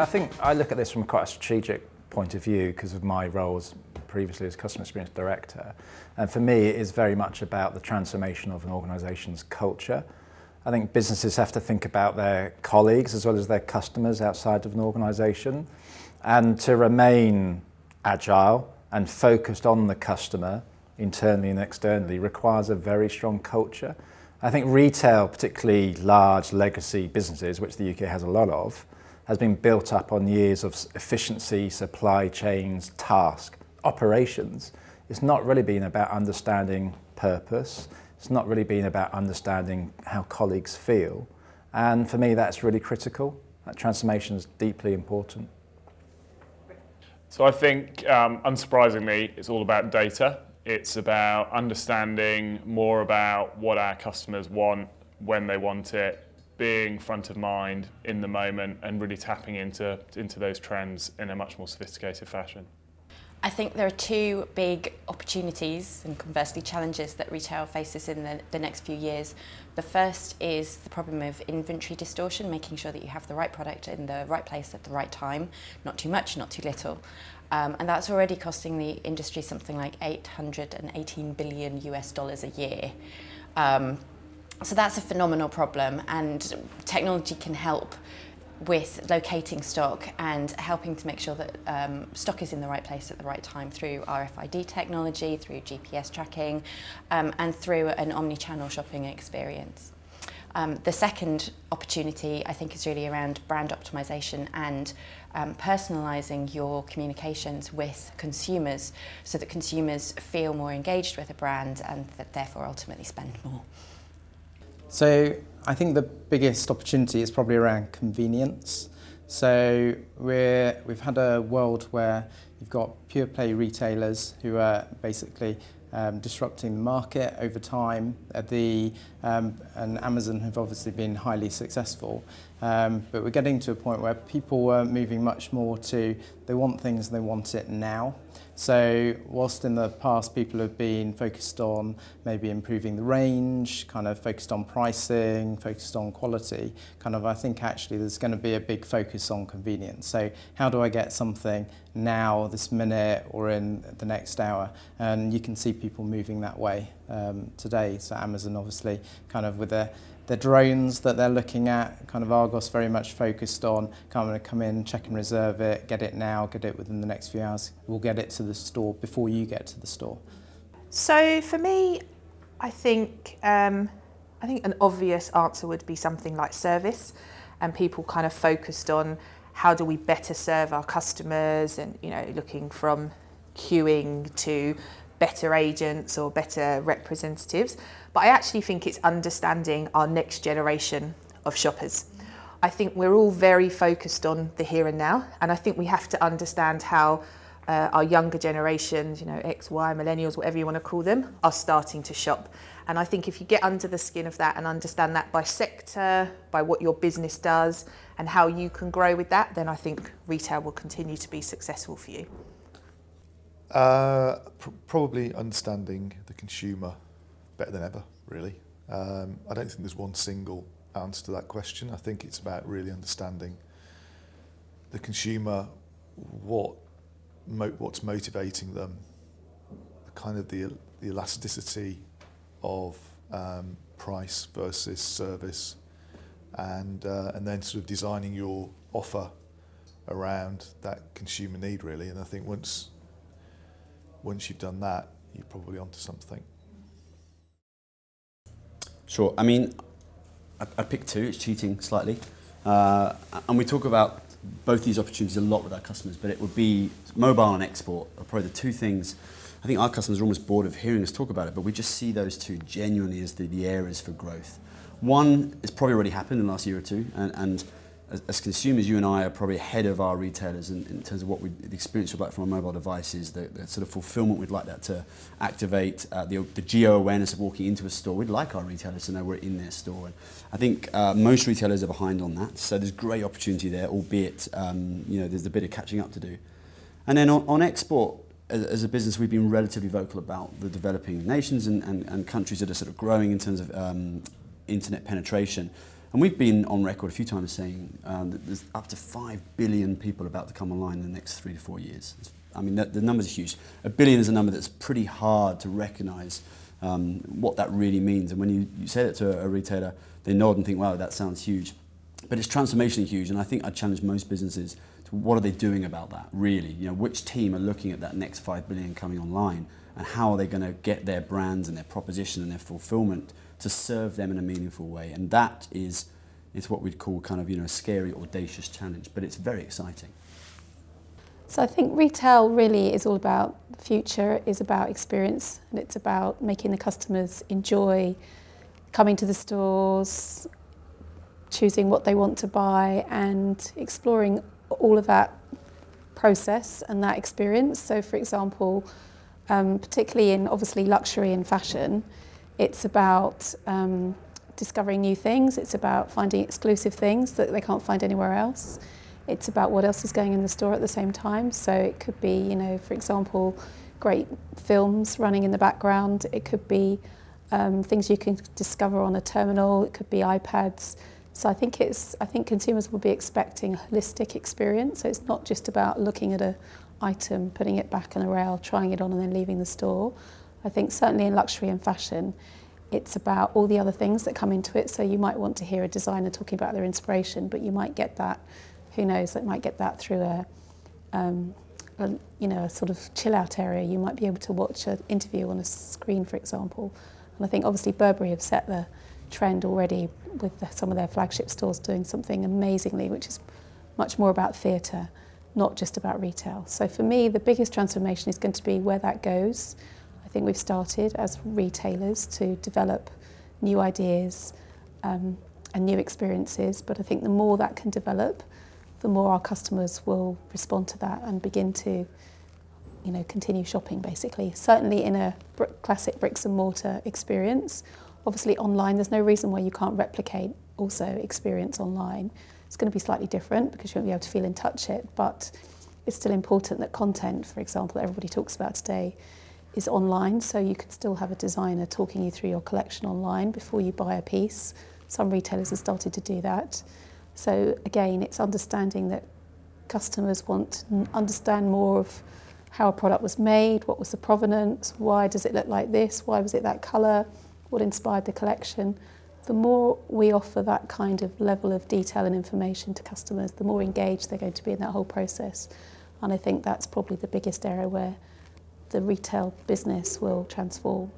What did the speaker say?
I think I look at this from quite a strategic point of view because of my roles previously as Customer Experience Director. And for me, it is very much about the transformation of an organisation's culture. I think businesses have to think about their colleagues as well as their customers outside of an organisation. And to remain agile and focused on the customer internally and externally requires a very strong culture. I think retail, particularly large legacy businesses, which the UK has a lot of, has been built up on years of efficiency, supply chains, task, operations. It's not really been about understanding purpose. It's not really been about understanding how colleagues feel. And for me, that's really critical. That transformation is deeply important. So I think, unsurprisingly, it's all about data. It's about understanding more about what our customers want, when they want it, being front of mind in the moment and really tapping into those trends in a much more sophisticated fashion. I think there are two big opportunities and conversely challenges that retail faces in the next few years. The first is the problem of inventory distortion, making sure that you have the right product in the right place at the right time, not too much, not too little. And that's already costing the industry something like $818 billion a year. So that's a phenomenal problem, and technology can help with locating stock and helping to make sure that stock is in the right place at the right time through RFID technology, through GPS tracking, and through an omni-channel shopping experience. The second opportunity, I think, is really around brand optimization and personalising your communications with consumers so that consumers feel more engaged with a brand and that therefore ultimately spend more. So I think the biggest opportunity is probably around convenience. So we've had a world where you've got pure play retailers who are basically disrupting the market over time. And Amazon have obviously been highly successful. But we're getting to a point where people are moving much more to, they want things and they want it now. So whilst in the past people have been focused on maybe improving the range, kind of focused on pricing, focused on quality, I think actually there's going to be a big focus on convenience. So how do I get something now, this minute, or in the next hour? And you can see people moving that way today. So Amazon obviously with the drones that they're looking at, Argos very much focused on come in, check and reserve it, get it now, get it within the next few hours. We'll get it to the store before you get to the store. So for me, I think an obvious answer would be something like service, and people focused on how do we better serve our customers, and looking from queuing to better agents or better representatives. But I actually think it's understanding our next generation of shoppers. I think we're all very focused on the here and now, and I think we have to understand how our younger generations, X, Y, millennials, whatever you want to call them, are starting to shop. And I think if you get under the skin of that and understand that by sector, by what your business does and how you can grow with that, then I think retail will continue to be successful for you. Probably understanding the consumer better than ever, really. I don't think there's one single answer to that question. I think it's about really understanding the consumer, what's motivating them, the elasticity of price versus service, and then sort of designing your offer around that consumer need, really. And I think once you've done that, you're probably onto something. Sure. I mean, I picked two. It's cheating slightly. And we talk about both these opportunities a lot with our customers, but it would be mobile and export are probably the two things. I think our customers are almost bored of hearing us talk about it, but we just see those two genuinely as the areas for growth. One has probably already happened in the last year or two, and as consumers, you and I are probably ahead of our retailers in terms of the experience we'd like from our mobile devices, the sort of fulfillment we'd like that to activate, the geo-awareness of walking into a store. We'd like our retailers to know we're in their store. And I think most retailers are behind on that, so there's great opportunity there, albeit there's a bit of catching up to do. And then on export, as a business, we've been relatively vocal about the developing nations and countries that are sort of growing in terms of internet penetration. And we've been on record a few times saying that there's up to 5 billion people about to come online in the next 3 to 4 years. I mean, the numbers are huge. 1 billion is a number that's pretty hard to recognise what that really means. And when you say that to a retailer, they nod and think, wow, that sounds huge. But it's transformationally huge, and I think I'd challenge most businesses to what are they doing about that, really? You know, which team are looking at that next 5 billion coming online, and how are they going to get their brands and their proposition and their fulfillment to serve them in a meaningful way? And that is what we'd call kind of, you know, a scary, audacious challenge, but it's very exciting. So I think retail really is all about the future. It is about experience, and it's about making the customers enjoy coming to the stores, choosing what they want to buy, and exploring all of that process and that experience. So for example, particularly in obviously luxury and fashion, it's about discovering new things. It's about finding exclusive things that they can't find anywhere else. It's about what else is going in the store at the same time. So it could be, you know, for example, great films running in the background. It could be things you can discover on a terminal. It could be iPads. So I think consumers will be expecting a holistic experience. So it's not just about looking at an item, putting it back on a rail, trying it on and then leaving the store. I think certainly in luxury and fashion, it's about all the other things that come into it. So you might want to hear a designer talking about their inspiration, but you might get that, who knows, that might get that through a sort of chill out area. You might be able to watch an interview on a screen, for example. And I think obviously Burberry have set the trend already with some of their flagship stores doing something amazingly, which is much more about theatre, not just about retail. So for me, the biggest transformation is going to be where that goes. I think we've started as retailers to develop new ideas and new experiences, but I think the more that can develop, the more our customers will respond to that and begin to, you know, continue shopping basically. Certainly in a classic bricks and mortar experience. Obviously online, there's no reason why you can't replicate also experience online. It's going to be slightly different because you won't be able to feel and touch it, but it's still important that content, for example, that everybody talks about today, is online, so you can still have a designer talking you through your collection online before you buy a piece. Some retailers have started to do that. So again, it's understanding that customers want to understand more of how a product was made, what was the provenance, why does it look like this, why was it that colour, what inspired the collection. The more we offer that kind of level of detail and information to customers, the more engaged they're going to be in that whole process. And I think that's probably the biggest area where the retail business will transform.